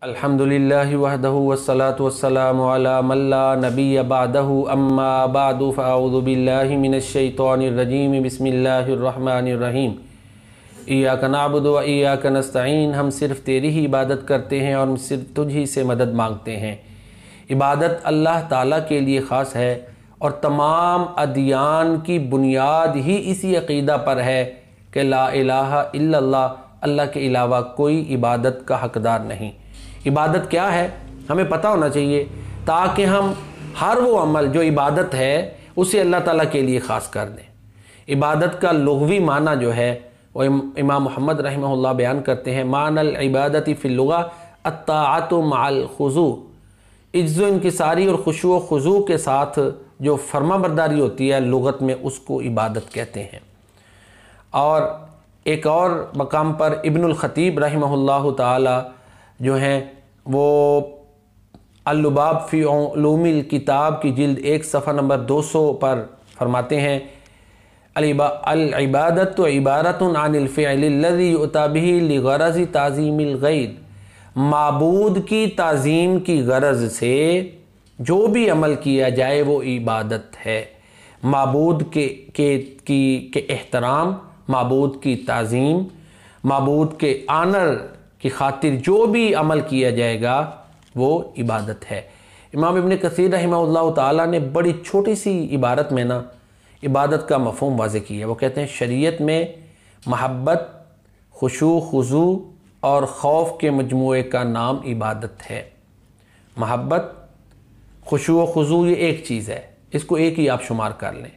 अल्हम्दुलिल्लाहि वहदहु वस्सलातु वस्सलामु अला मन ला नबिय्य बअदहु अम्मा बअदु फ़अऊज़ु बिल्लाहि मिनश शैतानिर रजीम बिस्मिल्लाहिर रहमानिर रहीम। इय्याका नअबुदु व इय्याका नस्तईन। हम सिर्फ़ तेरी ही इबादत करते हैं और हम सिर्फ तुझ ही से मदद मांगते हैं। इबादत अल्लाह ताला के लिए ख़ास है और तमाम अदियान की बुनियाद ही इसी अक़ीदा पर है कि ला इलाहा इल्लल्लाह, अल्लाह के अलावा कोई इबादत का हक़दार नहीं। इबादत क्या है हमें पता होना चाहिए, ताकि हम हर वो अमल जो इबादत है उसे अल्लाह ताला के लिए ख़ास कर दें। इबादत का लुग़वी माना जो है वो इमाम मोहम्मद रहमहुल्लाह बयान करते हैं, मानल इबादती फ़िल लुग़ा अत्ताअतु मअल खुज़ू। इज्ज़ो इनकिसारी और खुशू व खुज़ू के साथ जो फर्माबरदारी होती है लुग़त में, उसको इबादत कहते हैं। और एक और मकाम पर इब्नुल ख़तीब रहमहुल्लाह ताला जो हैं वो अल-लुबाब फ़ी उलूमिल किताब की जिल्द 1 सफ़ा नंबर 200 पर फरमाते हैं, अल-इबादत इबारतुन अनिल फ़िअल लज़ी युअता बिही लिग़रज़ि ताज़ीमिल ग़ैर। माबूद की ताज़ीम की गरज से जो भी अमल किया जाए वो इबादत है। माबूद के एहतराम, माबूद की ताज़ीम, माबूद के आनर की खातिर जो भी अमल किया जाएगा वो इबादत है। इमाम इब्न कसीर रहमहुल्लाह ताला ने बड़ी छोटी सी इबारत में ना इबादत का मफ़हूम वाज़े किया। वो कहते हैं शरीयत में महब्बत, खुशू खुज़ू और खौफ के मजमूए का नाम इबादत है। महब्बत, खुशू व खुज़ू ये एक चीज़ है, इसको एक ही आप शुमार कर लें,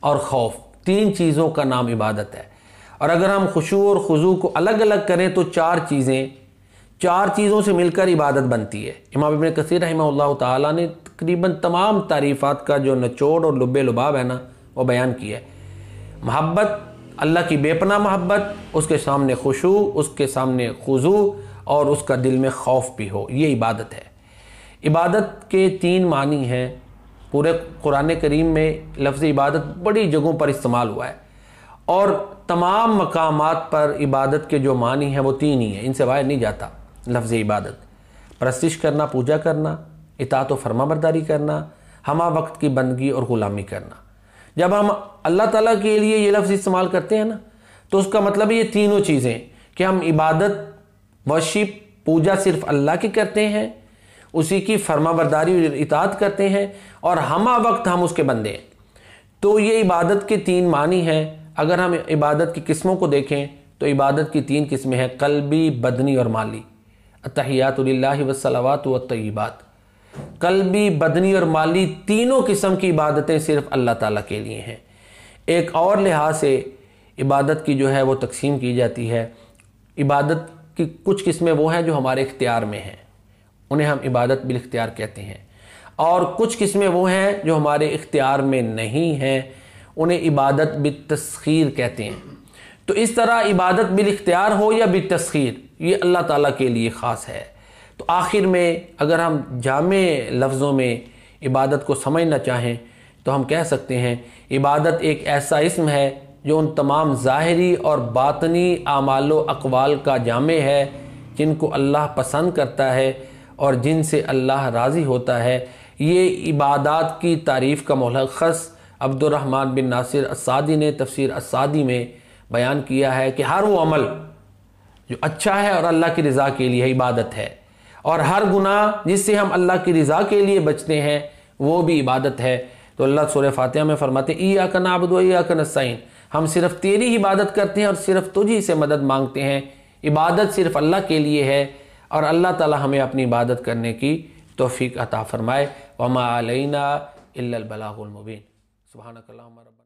और खौफ, 3 चीज़ों का नाम इबादत है। और अगर हम खुशू और खुज़ू को अलग अलग करें तो 4 चीज़ों से मिलकर इबादत बनती है। इमाम इब्न कसीर रहमहुल्लाह ताला ने तकरीबन तमाम तारीफ़ात का जो निचोड़ और लुब्बे लुबाब है ना वो बयान किया है। महब्बत, अल्लाह की बेपनाह महब्बत, उसके सामने खुशू, उसके सामने खुज़ू और उसका दिल में खौफ भी हो, ये इबादत है। इबादत के 3 मानी हैं। पूरे कुरान करीम में लफ्ज़ इबादत बड़ी जगहों पर इस्तेमाल हुआ है और तमाम मकामात पर इबादत के जो मानी हैं वो 3 ही हैं, इनसे बाहर नहीं जाता। लफ्ज़ इबादत परस्तिश करना, पूजा करना, इताअत व फरमाबरदारी करना, हमा वक्त की बंदगी और ग़ुलामी करना। जब हम अल्लाह ताला के लिए ये लफ्ज़ इस्तेमाल करते हैं ना तो उसका मतलब ये तीनों चीज़ें कि हम इबादत, वर्शिप, पूजा सिर्फ़ अल्लाह की करते हैं, उसी की फरमाबरदारी और इताअत करते हैं और हमा वक्त हम उसके बंदे हैं। तो ये इबादत के 3 मानी हैं। अगर हम इबादत की किस्मों को देखें तो इबादत की 3 किस्में हैं, क़ल्बी, बदनी और माली। अत्तहियातु लिल्लाहि वस्सलावातु वत्तय्यिबात। क़ल्बी, बदनी और माली तीनों किस्म की इबादतें सिर्फ़ अल्लाह ताला के लिए हैं। एक और लिहाज से इबादत की जो है वो तकसीम की जाती है। इबादत की कुछ किस्में वो हैं जो हमारे इख्तियार में हैं, उन्हें हम इबादत बिल इख्तियार कहते हैं, और कुछ किस्में वो हैं जो हमारे इख्तियार में नहीं हैं, उन्हें इबादत बित्तस्खीर कहते हैं। तो इस तरह इबादत बिल इख्तियार हो या बित्तस्खीर, ये अल्लाह ताला के लिए ख़ास है। तो आखिर में अगर हम जामे लफ्ज़ों में इबादत को समझना चाहें तो हम कह सकते हैं इबादत एक ऐसा इस्म है जो उन तमाम ज़ाहिरी और बातनी आमाल व अक़वाल का जामे है जिनको अल्लाह पसंद करता है और जिनसे अल्लाह राज़ी होता है। ये इबादत की तारीफ़ का मुलख़्ख़स अब्दुर्रहमान बिन नासिर अस्सादी ने तफसीर अस्सादी में बयान किया है कि हर वो अमल जो अच्छा है और अल्लाह की रज़ा के लिए इबादत है, और हर गुनाह जिससे हम अल्लाह की रज़ा के लिए बचते हैं वो भी इबादत है। तो अल्लाह सूरह फातिहा में फरमाते हैं, इय्याका नअबुदु व इय्याका नस्तईन। हम सिर्फ़ तेरी ही इबादत करते हैं और सिर्फ़ तुझी से मदद मांगते हैं। इबादत सिर्फ़ अल्लाह के लिए है और अल्लाह ताला हमें अपनी इबादत करने की तौफ़ीक़ अता फ़रमाए। वमा अलैना इल्लल बलागुल मुबीन। सुब्हानकल्लाहुम्मा रब्बना।